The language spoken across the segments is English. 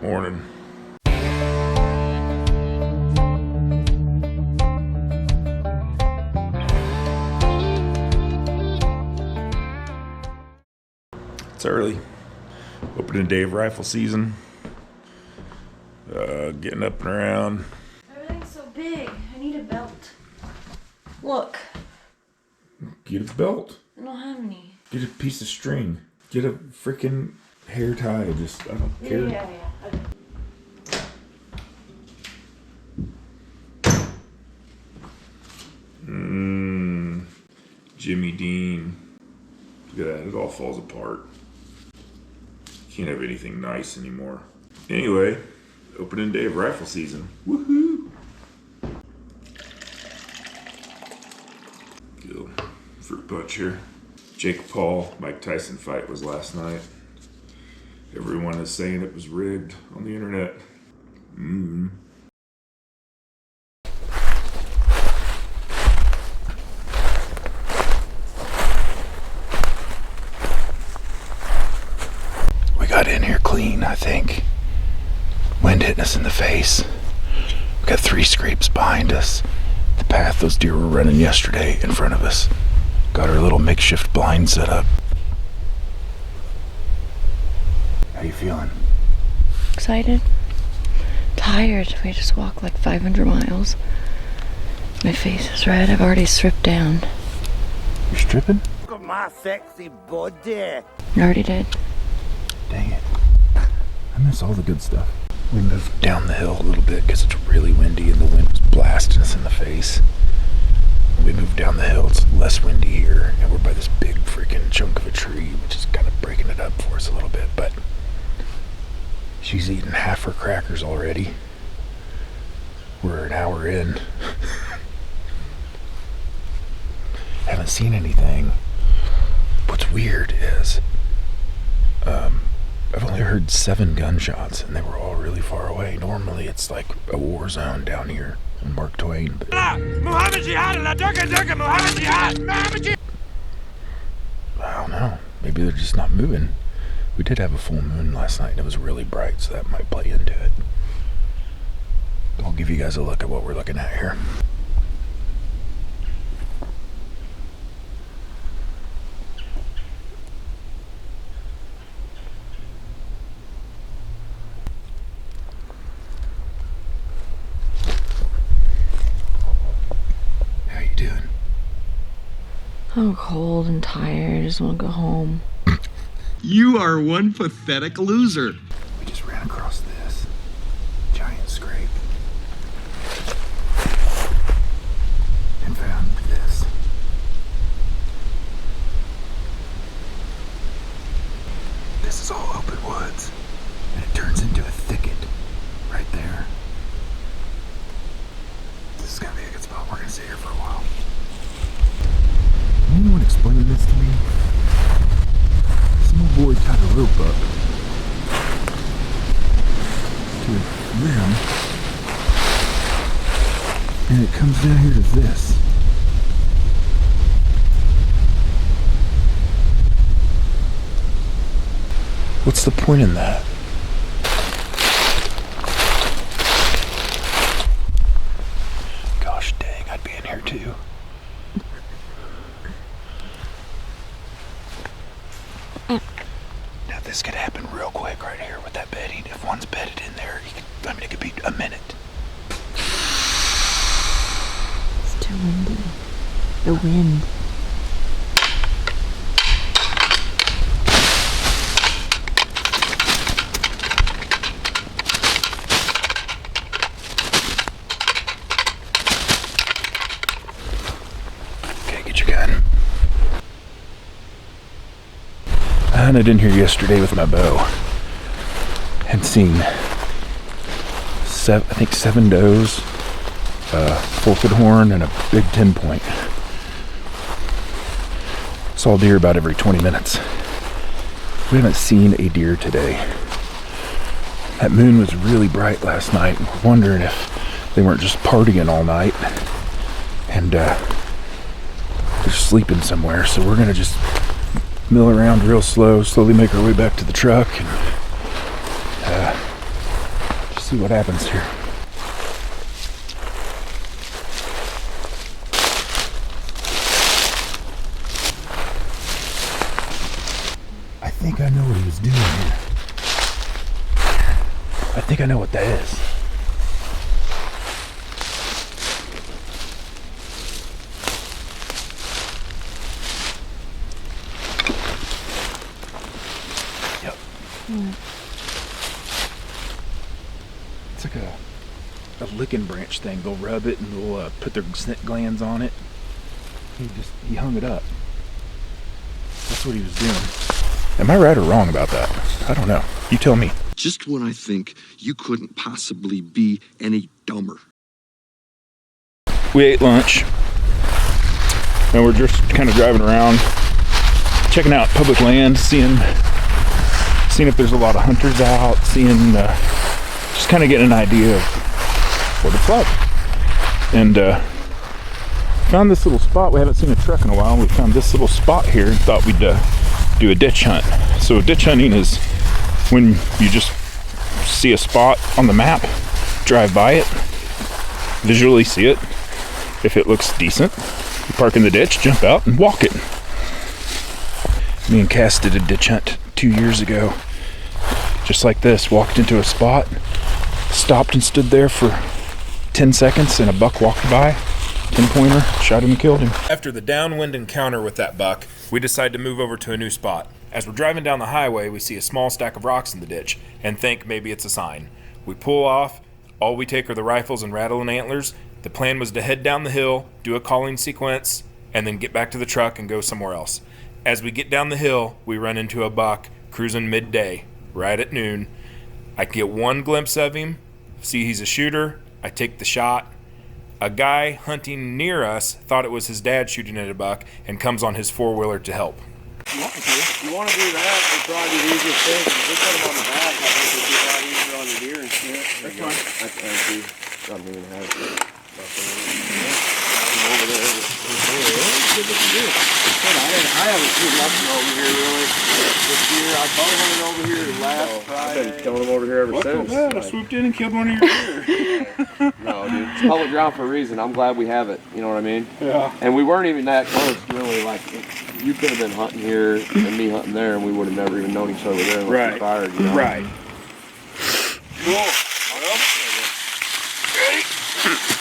Morning. It's early. Opening day of rifle season. Getting up and around. Everything's so big. I need a belt. Look. Get a belt. I don't have any. Get a piece of string. Get a freaking hair tie. I don't care. Yeah. Okay. Jimmy Dean. Look at that. It all falls apart. Can't have anything nice anymore. Anyway, opening day of rifle season. Woohoo! Good little fruit punch here. Jake Paul, Mike Tyson fight was last night. Everyone is saying it was rigged on the internet. We got in here clean, I think. Wind hitting us in the face. We got 3 scrapes behind us. The path those deer were running yesterday in front of us. Got our little makeshift blind set up. How you feeling? Excited. Tired. We just walked like 500 miles. My face is red. I've already stripped down. You're stripping? Look at my sexy body. I already did. Dang it. I miss all the good stuff. We moved down the hill a little bit because it's really windy and the wind was blasting us in the face. We moved down the hill, it's less windy here, and we're by this big freaking chunk of a tree, which is kind of breaking it up for us a little bit, but she's eaten half her crackers already. We're an hour in. Haven't seen anything. What's weird is, I've only heard 7 gunshots, and they were all really far away. Normally it's like a war zone down here on Mark Twain, but Muhammad Jihad, Muhammad Jihad, Muhammad Jihad. I don't know. Maybe they're just not moving. We did have a full moon last night and it was really bright, so that might play into it. I'll give you guys a look at what we're looking at here. How you doing? I'm cold and tired. I just want to go home. You are one pathetic loser. We just ran across this giant scrape and found this. This is all open woods, and it turns into a thicket right there. This is gonna be a good spot. We're gonna stay here for a while. Anyone explain this to me? Some old boy tied a rope up to a limb, and it comes down here to this. What's the point in that? Gosh dang, I'd be in here too. Now this could happen real quick right here with that bedding. If one's bedded in there, it could be a minute. It's too windy. The wind. Okay, get your gun. I hunted in here yesterday with my bow and seen 7 does, a forked horn, and a big 10-point. Saw deer about every 20 minutes. We haven't seen a deer today. That moon was really bright last night. We're wondering if they weren't just partying all night and they're sleeping somewhere. So we're gonna just mill around real slow, slowly make our way back to the truck and see what happens here. I think I know what he was doing here. I think I know what that is. Yep. It's like a licking branch thing. They'll rub it and they'll put their scent glands on it. He hung it up. That's what he was doing. Am I right or wrong about that? I don't know. You tell me. Just when I think you couldn't possibly be any dumber. We ate lunch and we're just kind of driving around, checking out public land, seeing if there's a lot of hunters out, just kind of getting an idea of what it's like. And found this little spot. We haven't seen a truck in a while. We found this little spot here and thought we'd do a ditch hunt. So ditch hunting is when you just see a spot on the map, drive by it, visually see it. If it looks decent, you park in the ditch, jump out, and walk it. Me and Cass did a ditch hunt 2 years ago. Just like this, walked into a spot, stopped and stood there for 10 seconds, and a buck walked by. 10-pointer, shot him and killed him. After the downwind encounter with that buck, we decide to move over to a new spot. As we're driving down the highway, we see a small stack of rocks in the ditch and think maybe it's a sign. We pull off. All we take are the rifles and rattling antlers. The plan was to head down the hill, do a calling sequence, and then get back to the truck and go somewhere else. As we get down the hill, we run into a buck cruising midday, right at noon. I get one glimpse of him, see he's a shooter. I take the shot. A guy hunting near us thought it was his dad shooting at a buck and comes on his four-wheeler to help. If you want to do that, it'd probably be the easiest thing. If we put them on the back, I think it'd be a lot easier on the deer and shit. That's fine. I don't even have it. Over there. I haven't seen nothing over here really this year. I bow hunted over here last Friday. I've been killing them over here ever since. I swooped in and killed one of your deer. No, dude. It's public ground for a reason. I'm glad we have it. You know what I mean? Yeah. And we weren't even that close, really. Like, you could have been hunting here and me hunting there, and we would have never even known each other there unless we fired. You know? Right. Cool.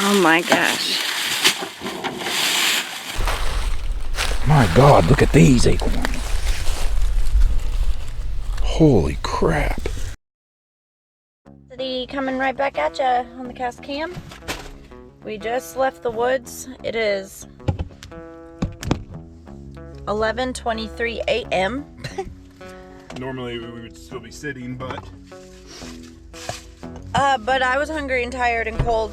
Oh my gosh. My God, look at these acorns. Holy crap. City coming right back at ya on the cast cam. We just left the woods. It is 11:23 a.m. Normally we would still be sitting, but I was hungry and tired and cold.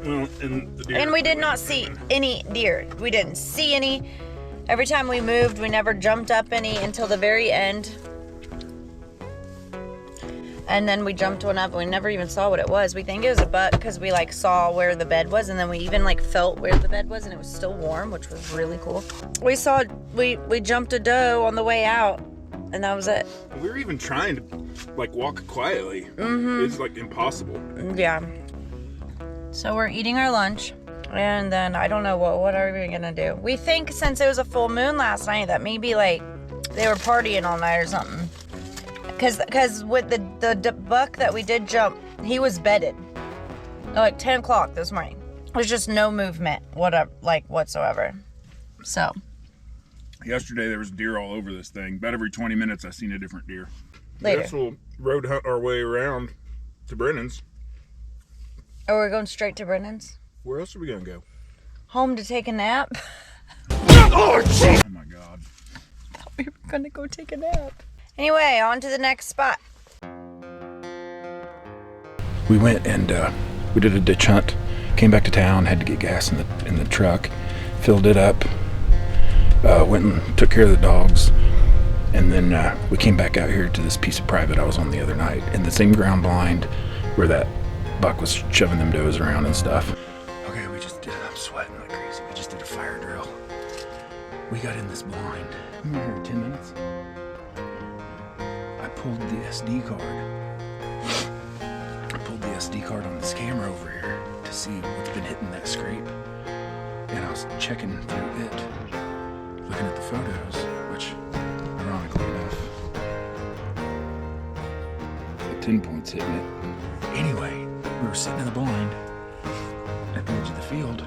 And we did not see any deer. We didn't see any. Every time we moved, we never jumped up any until the very end. And then we jumped one up and we never even saw what it was. We think it was a buck because we like saw where the bed was, and then we even like felt where the bed was, and it was still warm, which was really cool. We jumped a doe on the way out, and that was it. we were even trying to like walk quietly. It's like impossible. Yeah. So we're eating our lunch, and then I don't know what are we gonna do. We think since it was a full moon last night that maybe like they were partying all night or something. Cause with the buck that we did jump, he was bedded. Like 10 o'clock this morning. There's just no movement, whatsoever. So. Yesterday there was deer all over this thing. About every 20 minutes I seen a different deer. Later. I guess we'll road hunt our way around to Brennan's. Oh, we're going straight to Brennan's? Where else are we gonna go? Home to take a nap? Oh my God. Thought we were gonna go take a nap. Anyway, on to the next spot. We went and we did a ditch hunt. Came back to town, had to get gas in the truck, filled it up, went and took care of the dogs, and then we came back out here to this piece of private I was on the other night in the same ground blind where that buck was shoving them does around and stuff. Okay, I'm sweating like crazy. We just did a fire drill. We got in this blind. We were here 10 minutes. I pulled the SD card SD card on this camera over here to see what's been hitting that scrape. And I was checking through it, looking at the photos, which, ironically enough, the 10 points hitting it. Anyway, we were sitting in the blind at the edge of the field,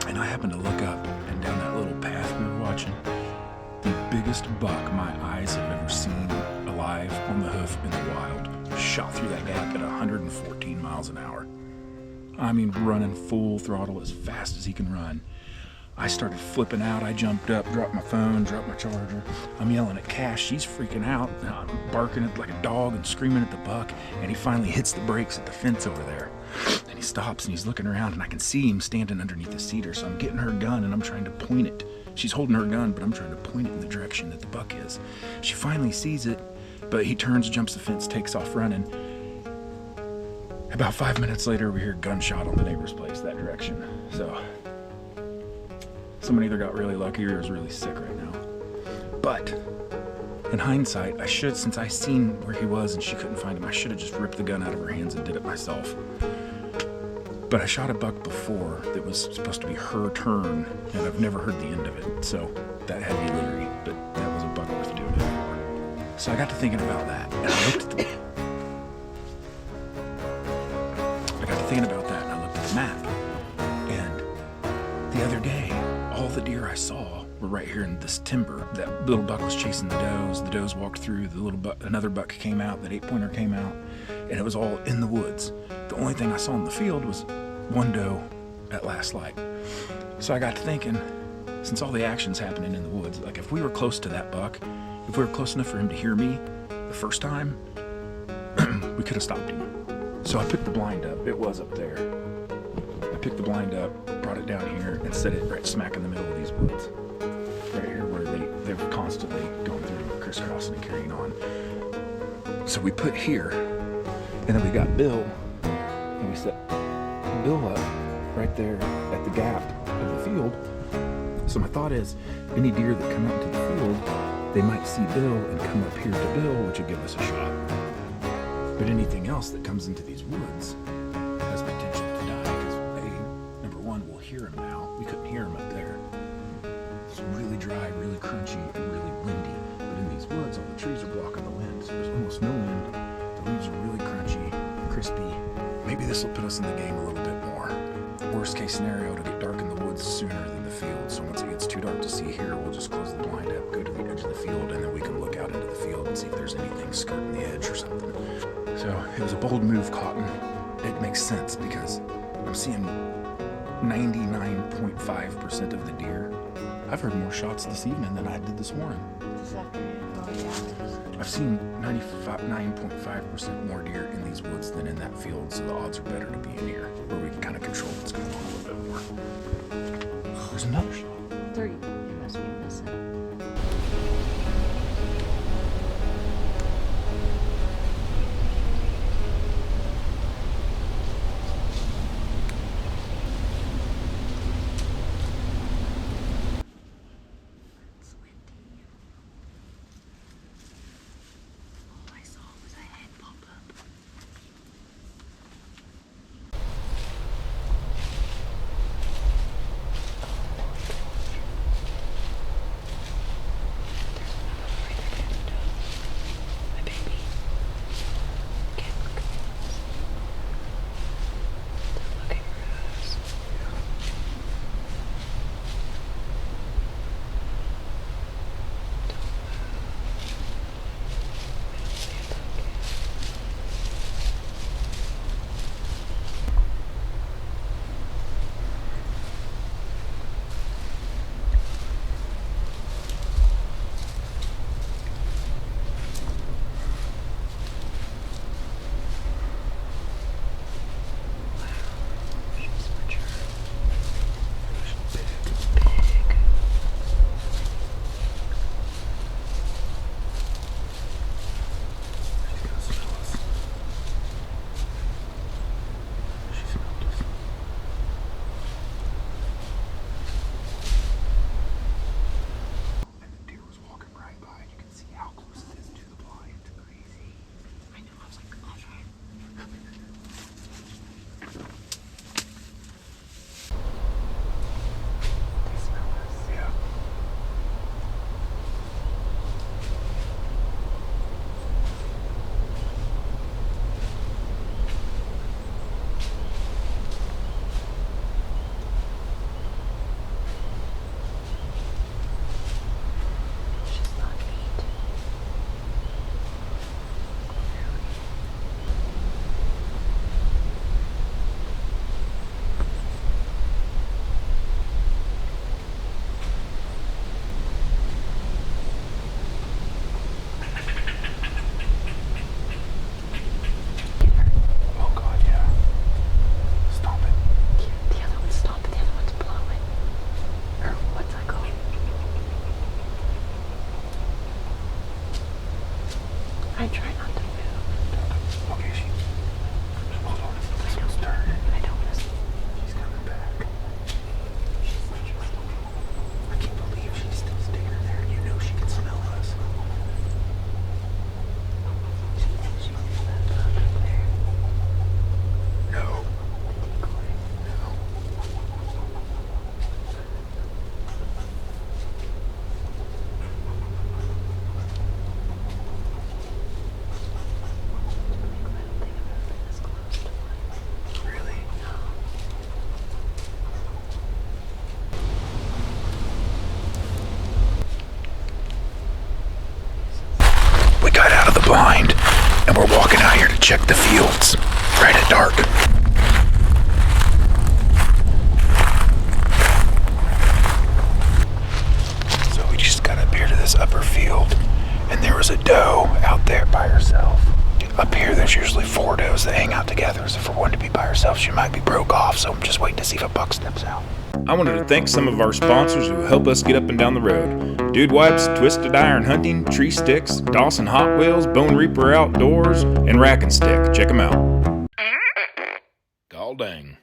and I happened to look up, and down that little path we were watching, the biggest buck my eyes have ever seen alive on the hoof in the wild shot through that gap at 114 miles an hour. I mean, running full throttle as fast as he can run. I started flipping out. I jumped up, dropped my phone, dropped my charger. I'm yelling at Cash. She's freaking out. I'm barking at like a dog and screaming at the buck. And he finally hits the brakes at the fence over there. And he stops and he's looking around, and I can see him standing underneath the cedar. So I'm getting her gun and I'm trying to point it. She's holding her gun, but I'm trying to point it in the direction that the buck is. She finally sees it, but he turns, jumps the fence, takes off running. About 5 minutes later, we hear a gunshot on the neighbor's place that direction. So someone either got really lucky or is really sick right now. But in hindsight, I should, since I seen where he was and she couldn't find him, I should have just ripped the gun out of her hands and did it myself. But I shot a buck before that was supposed to be her turn, and I've never heard the end of it. So that had me leery, but that was a buck worth doing it for. So I got to thinking about that, and I looked at the map, and the other day, all the deer I saw were right here in this timber. That little buck was chasing the does walked through, the little buck, another buck came out, that 8-pointer came out, and it was all in the woods. The only thing I saw in the field was one doe at last light. So I got to thinking, since all the action's happening in the woods, like if we were close to that buck, if we were close enough for him to hear me the first time, we could have stopped him. So I picked the blind up. It was up there. I picked the blind up, brought it down here, and set it right smack in the middle of these woods. Right here where they were constantly going through, crisscrossing and carrying on. So we put here, and then we got Bill, and we set Bill up right there at the gap of the field. So my thought is, any deer that come out into the field, they might see Bill and come up here to Bill, which would give us a shot. But anything else that comes into these woods has potential to die, because number one, we'll hear him now. We couldn't hear him up there. It's really dry, really crunchy, and really windy. But in these woods, all the trees are blocking the wind, so there's almost no wind. The leaves are really crunchy, crispy. Maybe this will put us in the game a little bit more. Worst case scenario, it'll get dark in the woods sooner than the field. So once it gets too dark to see here, we'll just close the blind up, go to the edge of the field, and then we can look out into the field and see if there's anything skirting the edge or something. So it was a bold move, Cotton. It makes sense because I'm seeing 99.5% of the deer. I've heard more shots this evening than I did this morning. This afternoon. Oh, yeah. I've seen 9.5% more deer in these woods than in that field, so the odds are better to be in here, where we can kind of control what's going on a little bit more. There's another shot. 3. You must be missing. check the fields right at dark. So we just got up here to this upper field, and there was a doe out there by herself. Up here, there's usually 4 does that hang out together, so for one to be by herself, she might be broke off, so I'm just waiting to see if a buck steps out. I wanted to thank some of our sponsors who help us get up and down the road. Dude Wipes, Twisted Iron Hunting, Tree Sticks, Dawson Hot Wheels, Bone Reaper Outdoors, and Rack and Stick. Check them out. Gall dang.